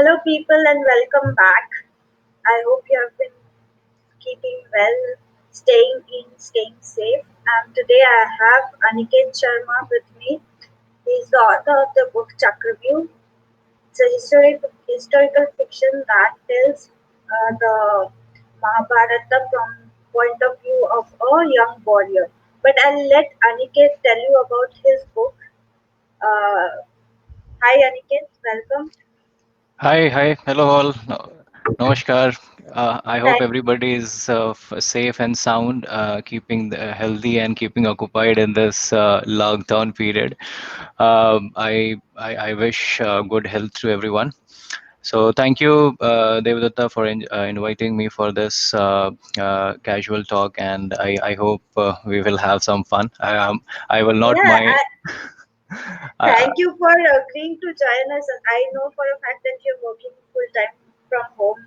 Hello, people, and welcome back. I hope you have been keeping well, staying in, staying safe. Today I have Aniket Sharma with me. He's the author of the book Chakravyuh. It's a historical fiction that tells the Mahabharata from point of view of a young warrior. But I'll let Aniket tell you about his book. Uh, Hi, Aniket. Welcome. Hi, hello all. Namaskar. I hope Thank everybody is safe and sound, keeping healthy and keeping occupied in this lockdown period. I wish good health to everyone. So thank you, Devadatta, for inviting me for this casual talk, and I hope we will have some fun. I will not Yeah, mind. thank you for agreeing to join us. I know for a fact that you're working full time from home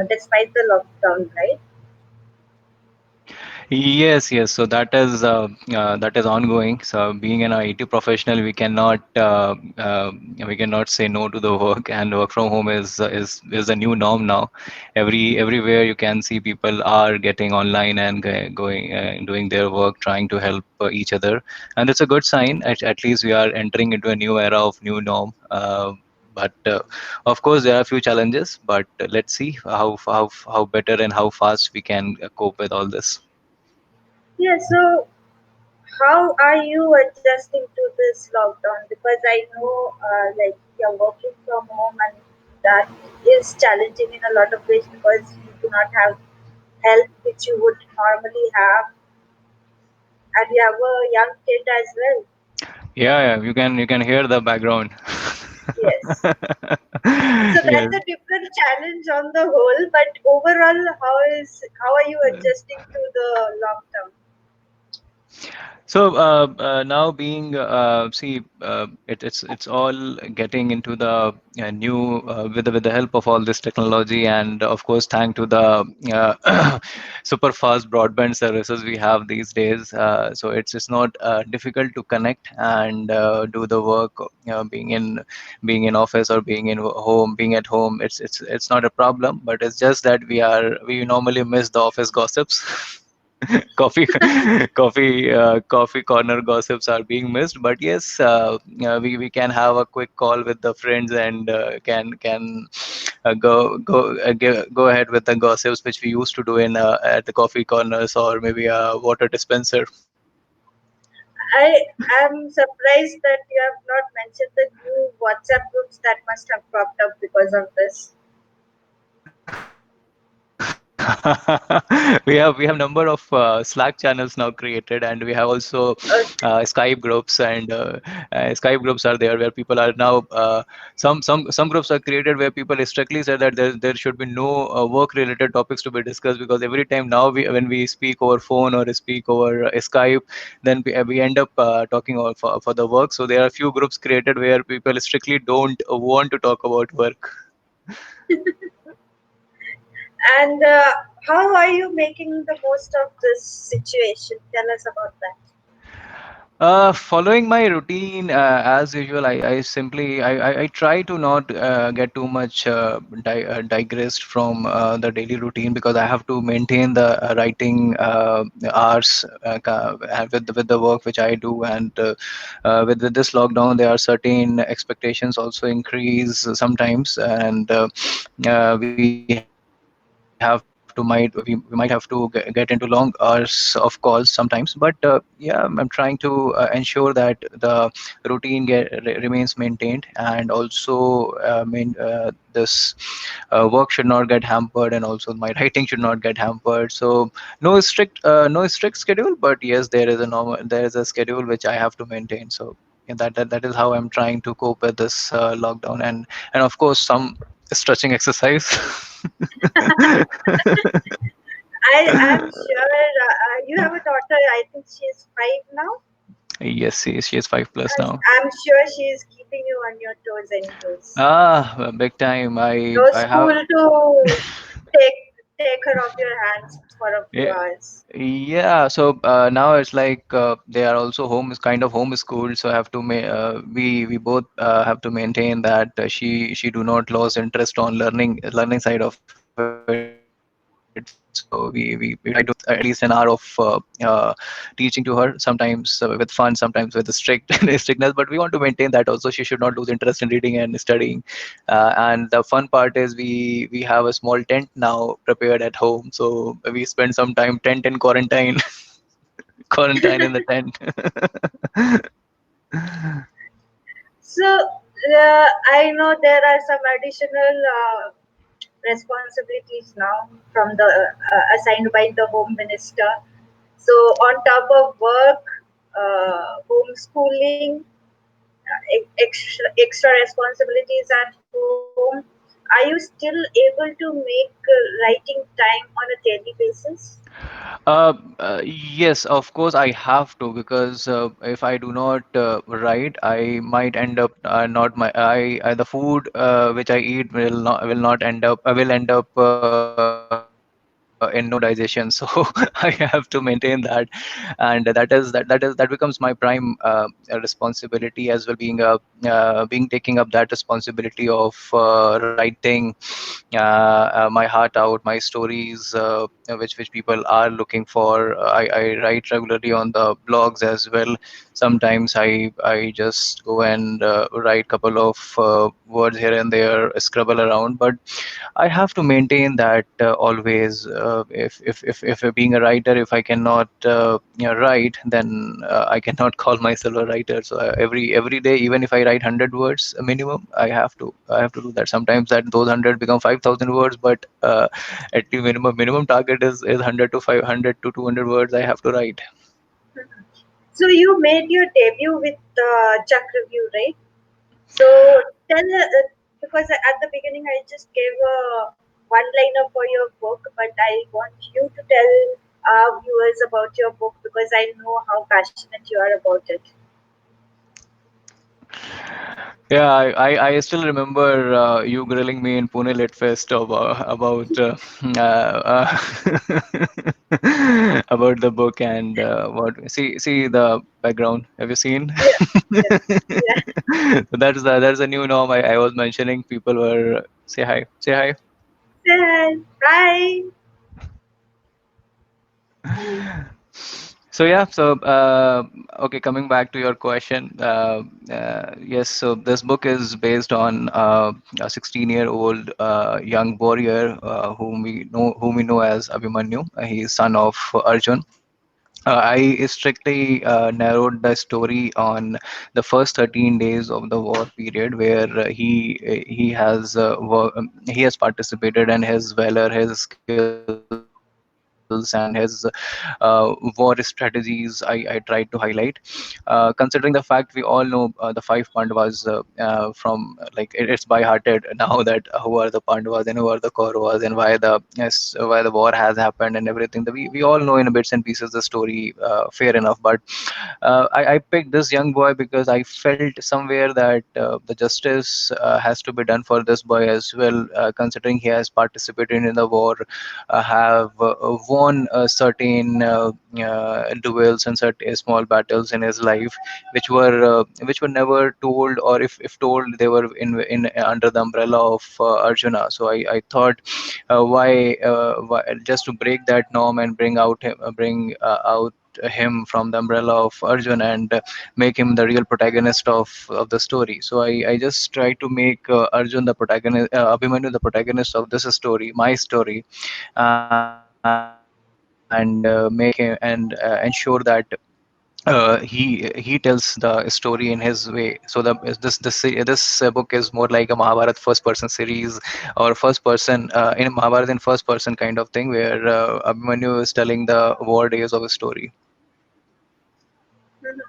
despite the lockdown, right? Yes. So that is ongoing. So being an IT professional, we cannot say no to the work, and work from home is the new norm now. Everywhere you can see people are getting online and going doing their work, trying to help each other, and it's a good sign. At least we are entering into a new era of new norm. But of course, there are a few challenges. But let's see how better and how fast we can cope with all this. Yeah, so how are you adjusting to this lockdown? Because I know like you're working from home and that is challenging in a lot of ways because you do not have help which you would normally have and you have a young kid as well. Yeah, you can hear the background. Yes. So Yes. that's a different challenge on the whole, but overall, how are you adjusting to the lockdown? So now being see it's all getting into the new with the help of all this technology, and of course thank to the super fast broadband services we have these days. So it's not difficult to connect and do the work. Being in office or being at home, it's not a problem. But it's just that we normally miss the office gossips. coffee coffee corner gossips are being missed, but yes, we can have a quick call with the friends and can go ahead with the gossips which we used to do in at the coffee corners or maybe a water dispenser. I am surprised that you have not mentioned the new WhatsApp groups that must have popped up because of this. We have number of Slack channels now created, and we have also Okay. Skype groups, and Skype groups are there where people are now. Some groups are created where people strictly say that there should be no work related topics to be discussed, because every time now when we speak over phone or speak over Skype, then we end up talking for the work. So there are a few groups created where people strictly don't want to talk about work. And how are you making the most of this situation? Tell us about that. Following my routine as usual, I try to not get too much digressed from the daily routine, because I have to maintain the writing hours with the work which I do, and with this lockdown, there are certain expectations also increase sometimes, and we might have to get into long hours of calls sometimes. But yeah, I'm trying to ensure that the routine remains maintained, and also this work should not get hampered, and also my writing should not get hampered. So no strict schedule, but yes, there is a schedule which I have to maintain. So yeah, that is how I'm trying to cope with this lockdown, and of course some stretching exercise. I'm sure you have a daughter. I think she is 5 now. Yes, she is 5+ now. I'm sure she is keeping you on your toes, anyways. Ah, big time. No I school have. to take. take her off your hands for a few Yeah. hours. Yeah, so now it's like they are also home is kind of homeschooled, so have to ma we both have to maintain that she do not lose interest on learning side of it. So we try to at least an hour of teaching to her, sometimes with fun, sometimes with the strict strictness. But we want to maintain that also. She should not lose interest in reading and studying. And the fun part is we have a small tent now prepared at home, so we spend some time tent in quarantine, quarantine in the tent. So I know there are some additional responsibilities now from the assigned by the home minister. So on top of work, homeschooling, extra responsibilities at home, are you still able to make writing time on a daily basis? Yes, of course I have to, because if I do not write, I might end up not my the food which I eat will not end up will end up in no digestion. So I have to maintain that, and that becomes my prime responsibility as well, being taking up that responsibility of writing my heart out, my stories, which people are looking for. I write regularly on the blogs as well. Sometimes I just go and write couple of words here and there, scribble around, but I have to maintain that always. If being a writer, if I cannot write, then I cannot call myself a writer. So every day, even if I write 100 words minimum, I have to do that. Sometimes that those 100 become 5,000 words, but at the minimum target is 100 to 500 to 200 words I have to write. So you made your debut with Chuck Review, right? So tell because at the beginning I just gave a one liner for your book, but I want you to tell our viewers about your book because I know how passionate you are about it. Yeah, I still remember you grilling me in Pune Lit Fest about about the book, and what see the background. Have you seen? Yes, yes, yeah. That's a new norm. I was mentioning people were say hi, say hi. Say hi. So yeah, so okay, coming back to your question, yes, so this book is based on a 16-year-old young warrior whom we know as Abhimanyu. He is son of Arjun. I strictly narrowed the story on the first 13 days of the war period, where he has participated, and his valor, his skills, and his war strategies I tried to highlight. Considering the fact we all know the five Pandavas from like it's by hearted now that who are the Pandavas and who are the Kauravas and why the war has happened and everything. We all know in bits and pieces the story, fair enough. But I picked this young boy because I felt somewhere that the justice has to be done for this boy as well, considering he has participated in the war, have won certain duels and certain small battles in his life, which were never told, or if told, they were in under the umbrella of Arjuna. So I thought, why just to break that norm and bring out him from the umbrella of Arjun, and make him the real protagonist of the story. So I just try to make Arjun the protagonist, Abhimanyu the protagonist of this story, my story, and make him and ensure that he tells the story in his way. So this book is more like a Mahabharat first person series, or first person in Mahabharat in first person kind of thing, where Abhimanyu is telling the war days of a story. Mhm.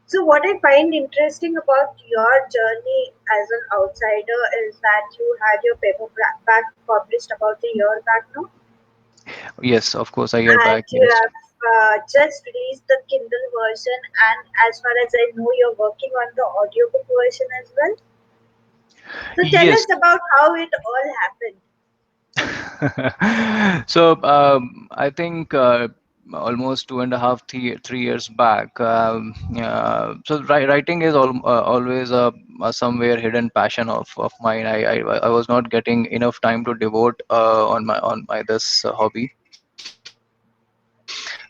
So what I find interesting about your journey as an outsider is that you had your paperback published about a year back now, Yes, of course, a year and back. you Yes. have just released the Kindle version, and as far as I know, you're working on the audiobook version as well. So tell Yes. us about how it all happened. So I think almost 2.5, 3 years back. So writing is always a somewhere hidden passion of mine. I was not getting enough time to devote on my this hobby.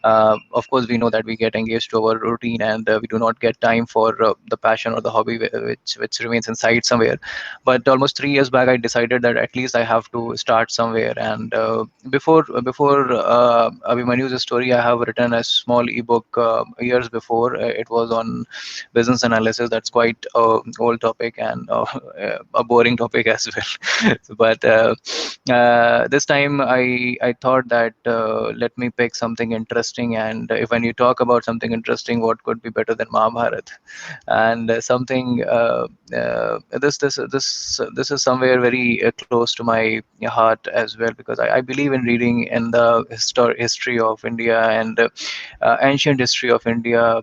Of course, we know that we get engaged to our routine, and we do not get time for the passion or the hobby which remains inside somewhere. But almost 3 years back, I decided that at least I have to start somewhere. And before Abhimanyu's story, I have written a small ebook years before. It was on business analysis. That's quite a old topic and a boring topic as well. But this time I thought that let me pick something interesting. And if when you talk about something interesting, what could be better than Mahabharat? And something this is somewhere very close to my heart as well, because I believe in reading in the history of India, and ancient history of India,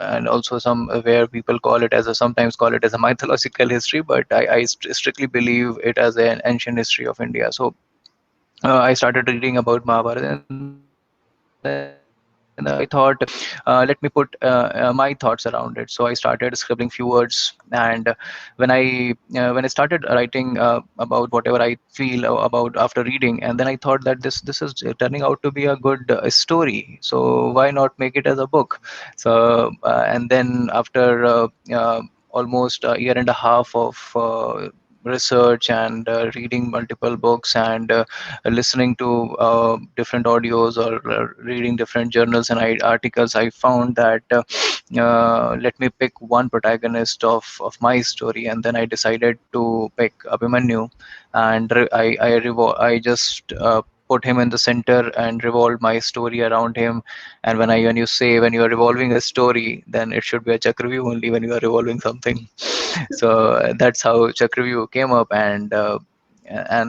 and also some where people call it as a sometimes call it as a mythological history, but I strictly believe it as an ancient history of India. So I started reading about Mahabharata, and then I thought, let me put my thoughts around it. So I started scribbling few words, and when I started writing about whatever I feel about after reading, and then I thought that this is turning out to be a good story. So why not make it as a book? So and then after almost a year and a half of research and reading multiple books and listening to different audios or reading different journals and articles, I found that let me pick one protagonist of my story, and then I decided to pick Abhimanyu, and I just put him in the center and revolved my story around him. And when you say when you are revolving a story, then it should be a Chakravyuh only when you are revolving something. So that's how Chakravyuh came up, and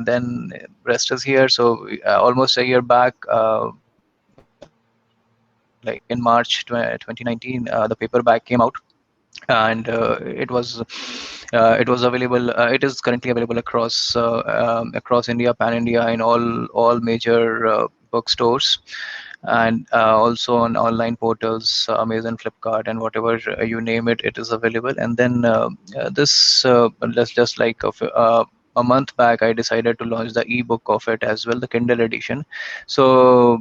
then rest is here. So almost a year back, like in March 2019, the paperback came out, and it was available. It is currently available across India, pan India, in all major bookstores, and also on online portals, Amazon, Flipkart, and whatever you name it, it is available. And then this just like a month back, I decided to launch the ebook of it as well, the Kindle edition. So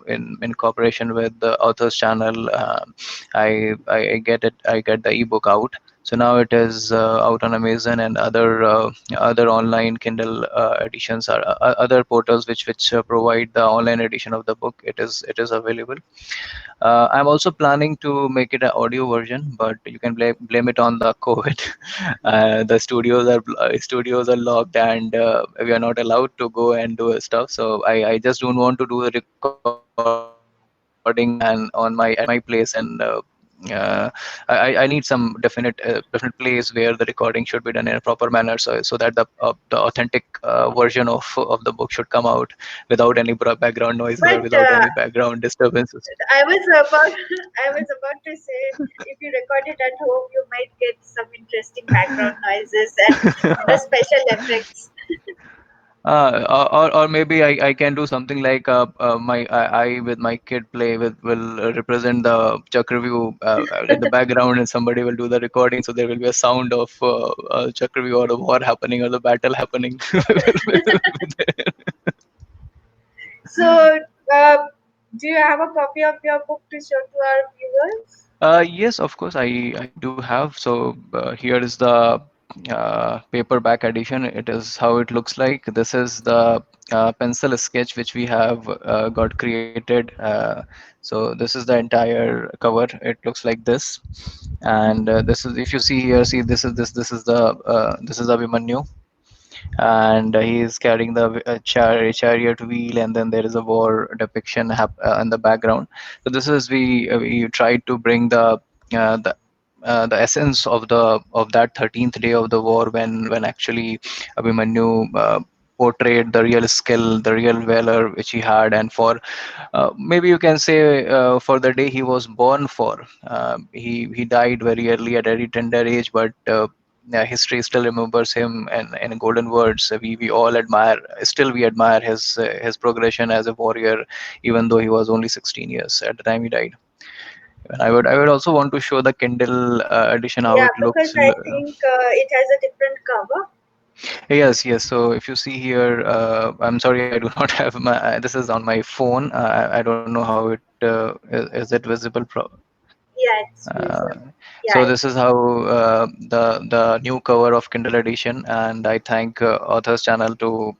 in cooperation with the Authors Channel, I get the ebook out. So now it is out on Amazon and other online Kindle editions, are other portals which provide the online edition of the book. It is available. I'm also planning to make it an audio version, but you can blame it on the COVID. The studios are locked, and we are not allowed to go and do stuff. So I just don't want to do the recording on my at my place, and I need some definite place where the recording should be done in a proper manner, so that the authentic version of the book should come out without any background noises or But without any background disturbances. I was about I was about to say, if you record it at home, you might get some interesting background noises and special effects. Or maybe I can do something like I with my kid play with will represent the Chakravyuh in the background, and somebody will do the recording, so there will be a sound of Chakravyuh or the war happening or the battle happening. So, do you have a copy of your book to show to our viewers? Yes, of course, I do have. So here is the paperback edition. It is how it looks like. This is the pencil sketch which we have got created. So this is the entire cover. It looks like this, and this is, if you see here, see this is the this is Abhimanyu, and he is carrying the chariot wheel, and then there is a war depiction in the background. So this is we tried to bring the essence of that 13th day of the war, when actually Abhimanyu portrayed the real skill, the real valor which he had, and for maybe you can say for the day he was born for. He died very early at a very tender age, but history still remembers him in golden words. We all admire, still we admire his progression as a warrior, even though he was only 16 years at the time he died. And I would also want to show the Kindle edition how Yeah, it because looks. I think it has a different cover. Yes, yes. So if you see here, I'm sorry, I do not have my. This is on my phone. I don't know how it is it visible. Yeah, it's Uh, visible. so Yeah, this is how the new cover of Kindle edition, and I thank Authors Channel to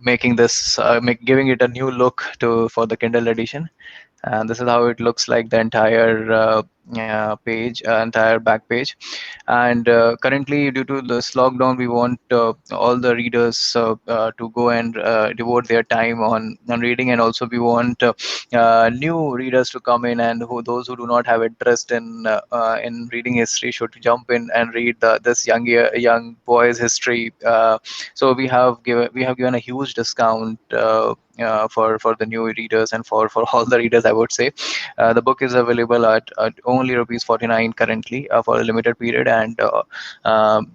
making this giving it a new look to for the Kindle edition. And this is how it looks like, the entire page, entire back page. And currently, due to this lockdown, we want all the readers to go and devote their time on reading, and also we want new readers to come in, and those who do not have interest in reading history should jump in and read this young boy's history. So we have given a huge discount for the new readers, and for all the readers, I would say. The book is available at only rupees 49 currently for a limited period, and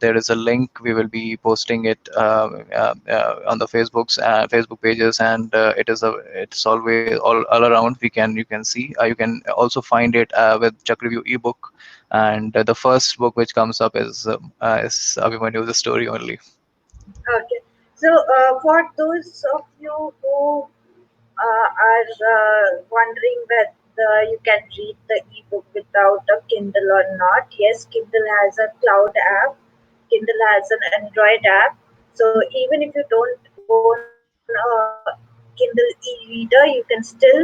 there is a link. We will be posting it on the Facebook pages, and it's always all around. You can see. You can also find it with Chakriview ebook, and the first book which comes up is Abhimanyu's story only. okay. So, for those of you who are wondering whether you can read the ebook without a Kindle or not, yes, Kindle has a cloud app. Kindle has an Android app. So even if you don't own a Kindle e-reader, you can still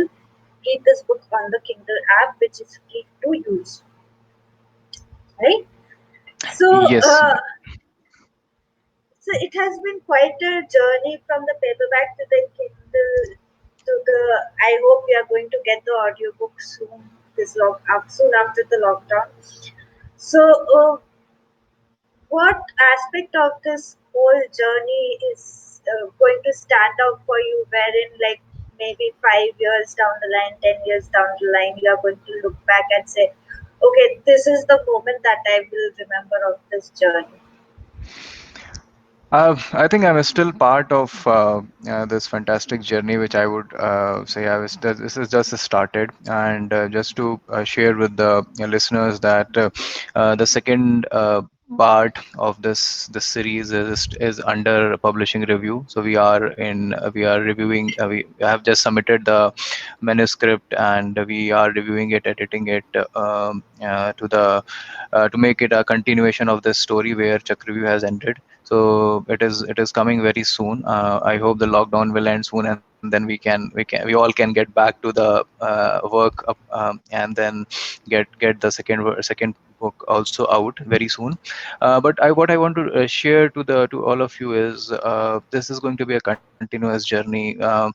read this book on the Kindle app, which is free to use. Right? So, Yes. so it has been quite a journey from the paperback to the Kindle to the. I hope we are going to get the audiobook soon. Soon after the lockdown. So, what aspect of this whole journey is going to stand out for you? Wherein, like maybe 5 years down the line, 10 years down the line, you are going to look back and say, "Okay, this is the moment that I will remember of this journey." I think I'm still part of this fantastic journey, which I would say this is just started. And just to share with the listeners that the second part of this series is under publishing review. So we are reviewing. We have just submitted the manuscript, and we are reviewing it, editing it to make it a continuation of this story where Chakravyuh has ended. So it is coming very soon. I hope the lockdown will end soon, and then we all can get back to the work and then get the second book also out very soon. But what I want to share to all of you is this is going to be a continuous journey. And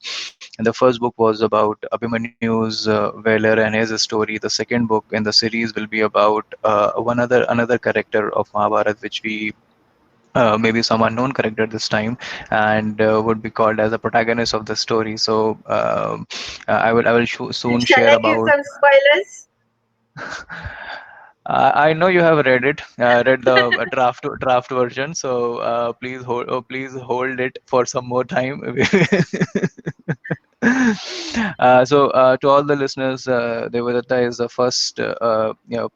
the first book was about Abhimanyu's valor and his story. The second book in the series will be about another character of Mahabharat, which we maybe some unknown character this time, and would be called as a protagonist of the story. So I will soon Shall share I give about. some spoilers? I know you have read the draft version, so please hold it for some more time. To all the listeners, Devadatta is the first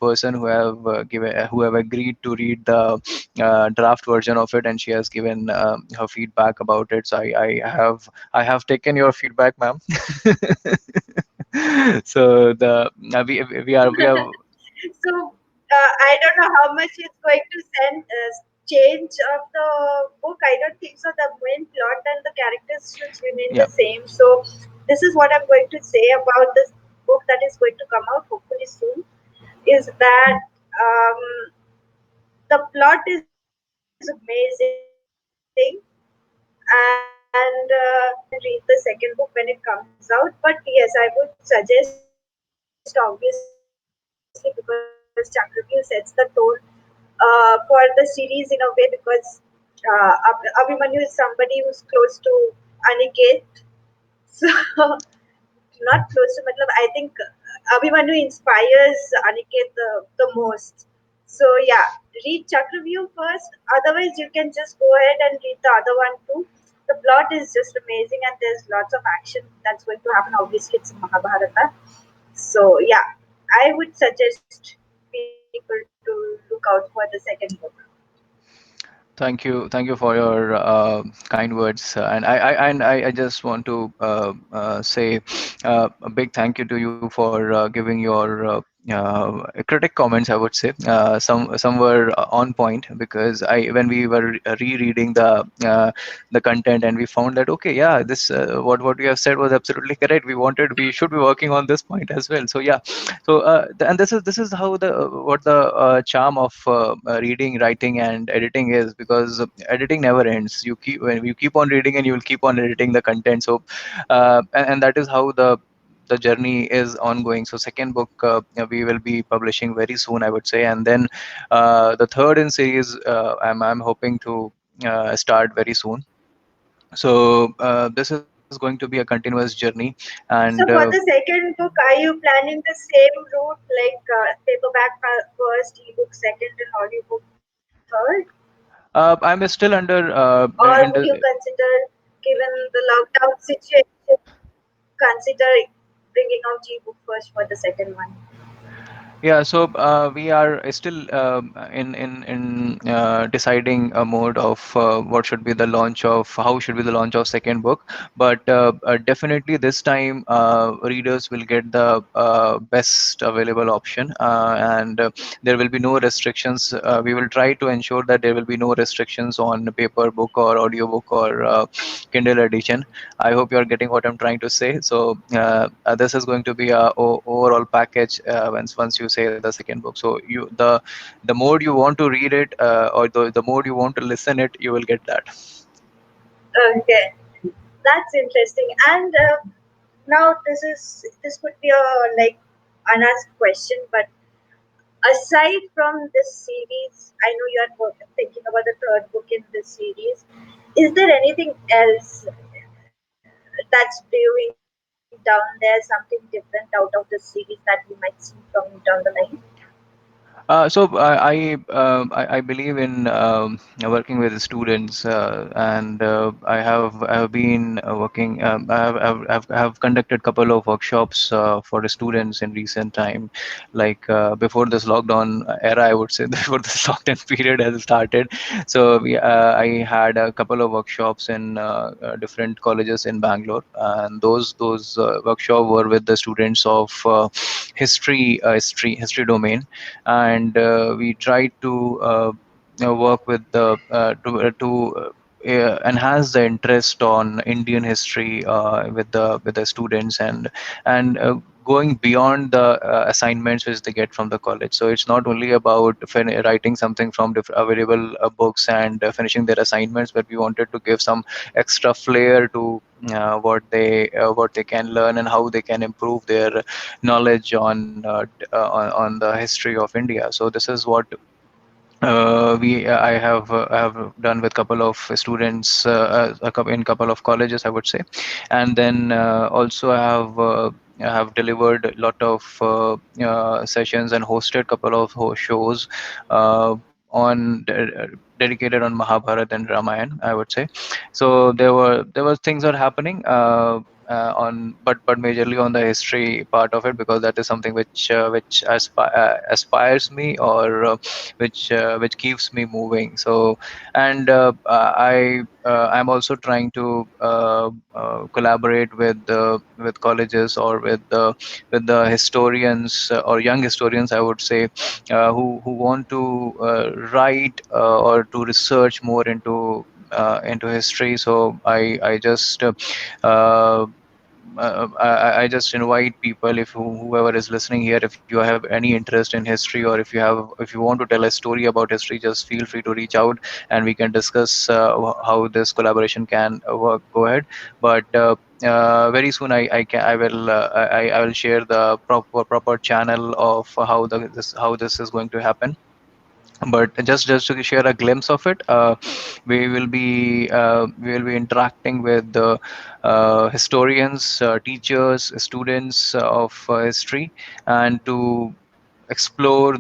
person who have agreed to read the draft version of it, and she has given her feedback about it. So I have taken your feedback, ma'am. So we are. So I don't know how much it's going to change of the book. I don't think so. The main plot and the characters should remain Yeah. the same. So this is what I'm going to say about this book that is going to come out hopefully soon. Is that the plot is amazing, and can read the second book when it comes out. But yes, I would suggest obviously because Chakravarti sets the tone for the series in a way because Abhimanyu is somebody who's close to Aniket. So not close to Matlab, I think Abhimanyu inspires Aniket the most. So yeah, read Chakravyuh first. Otherwise, you can just go ahead and read the other one too. The plot is just amazing, and there's lots of action that's going to happen. Obviously, it's Mahabharata. So yeah, I would suggest people to look out for the second book. Thank you for your kind words, and I just want to say a big thank you to you for giving your critic comments. I would say some were on point, because I when we were rereading the content, and we found that okay, yeah, this what you have said was absolutely correct. We should be working on this point as well. So yeah, so and this is how the what the charm of reading, writing, and editing is, because editing never ends. You keep when you keep on reading, and you will keep on editing the content. So and that is how the journey is ongoing. So second book we will be publishing very soon, I would say, and then the third in series I'm hoping to start very soon. So this is going to be a continuous journey, and So for the second book, are you planning the same route like paperback first, ebook second, and audiobook third? I'm still under Or would in you the consider, given the lockdown situation, consider bringing out ebook first for the second one? Yeah, so we are still in deciding a mode of what should be the launch of how should be the launch of second book, but definitely this time readers will get the best available option, and there will be no restrictions. We will try to ensure that there will be no restrictions on paper book or audiobook or Kindle edition. I hope you are getting what I'm trying to say. So this is going to be a overall package once you say the second book. So the more you want to read it, or the more you want to listen it, you will get that. Okay, that's interesting. And now this could be a like unasked question, but aside from this series, I know you are thinking about the third book in this series. Is there anything else that's brewing down there, something different out of the series that we might see from down the line? So I believe in working with students, and I have been working. I have conducted couple of workshops for the students in recent time, like before this lockdown era, I would say, before this lockdown period has started. So I had a couple of workshops in different colleges in Bangalore, and those workshop were with the students of history domain, and we try to work with the enhance the interest on Indian history with the students, and going beyond the assignments which they get from the college. So it's not only about writing something from available books and finishing their assignments, but we wanted to give some extra flair to what they can learn, and how they can improve their knowledge on the history of India. So this is what we I have done with couple of students in couple of colleges, I would say, and then also I have delivered a lot of sessions and hosted couple of shows dedicated on Mahabharata and Ramayana, I would say. So there was things are happening on but majorly on the history part of it, because that is something which aspires me, or which keeps me moving. So and I'm also trying to collaborate with colleges, or with the historians, or young historians, I would say, who want to write or to research more into history. So I just I just invite people, if whoever is listening here, if you have any interest in history, or if you want to tell a story about history, just feel free to reach out, and we can discuss how this collaboration can work. Go ahead. But very soon I will share the proper channel of how this is going to happen. But just to share a glimpse of it, we will be interacting with the historians, teachers, students of history, and to explore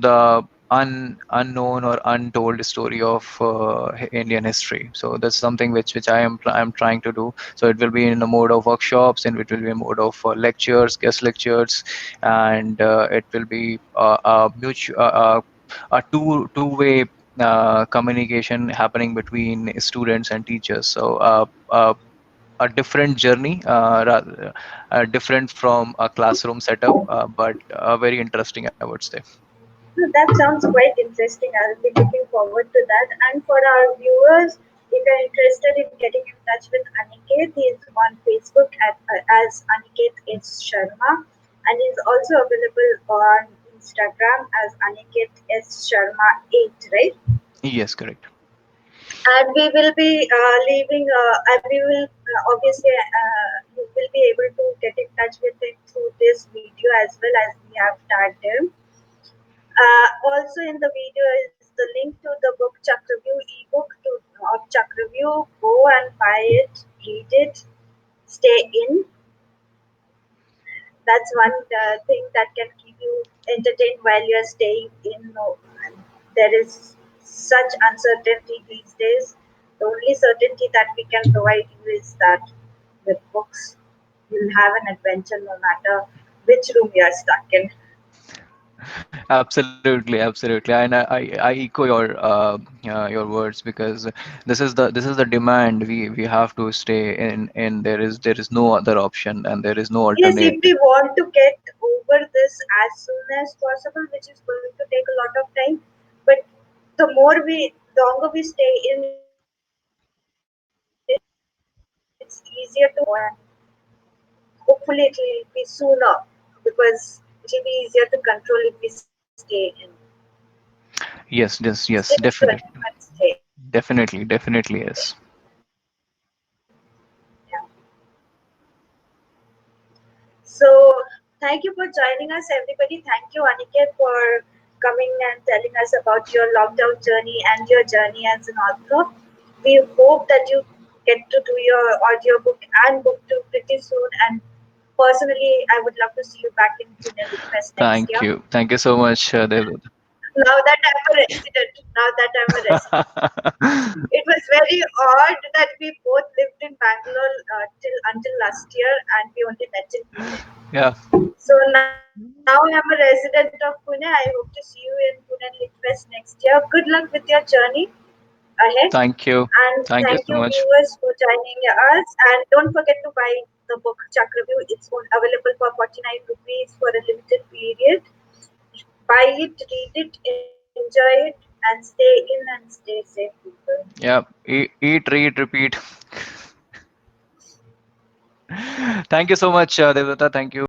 unknown or untold story of Indian history. So that's something which I'm trying to do. So it will be in the mode of workshops, and it will be a mode of lectures, guest lectures, and it will be a two-way communication happening between students and teachers. So a different journey, different from a classroom setup, but very interesting, I would say. No, that sounds quite interesting. I'll be looking forward to that. And for our viewers, if you're interested in getting in touch with Aniket, he is on Facebook as Aniket S. Sharma, and he's also available on Instagram as Aniket S. Sharma 8, right? Yes, correct. And we will be leaving, and we will obviously, you will be able to get in touch with him through this video as well as we have tagged him. Also in the video is the link to the book Chakravyuh ebook of Chakravyuh. Go and buy it, read it, stay in. That's one thing that can keep you entertained while you're staying in. No, there is such uncertainty these days. The only certainty that we can provide you is that with books, you'll have an adventure no matter which room you're stuck in. Absolutely, absolutely, and I echo your words, because this is the demand. We have to stay in. There is no other option, and there is no Yes, if alternate. we want to get over this as soon as possible, which is going to take a lot of time, but the longer we stay in, it's easier to and hopefully it will be sooner because it will be easier to control if we stay in. Yes, yes, Stick yes, to it, definitely, but stay. definitely, definitely, yes. Yeah. So thank you for joining us, everybody. Thank you, Aniket, for coming and telling us about your lockdown journey and your journey as an author. We hope that you get to do your audiobook and book too pretty soon. And personally, I would love to see you back in Pune Lit Fest next year. Thank you so much, Devdutt. Now that I'm a resident, now that I'm a resident. It was very odd that we both lived in Bangalore till until last year, and we only met in Pune. Yeah, So now I'm a resident of Pune. I hope to see you in Pune Lit Fest next year. Good luck with your journey ahead. thank And you, thank you, thank you so viewers, much. for joining us. And don't forget to buy the book Chakravyuh. It's available for 49 rupees for a limited period. Buy it, read it, enjoy it, and stay in and stay safe, people. Yeah, eat, read, repeat. Thank you so much, Devdutt. Thank you.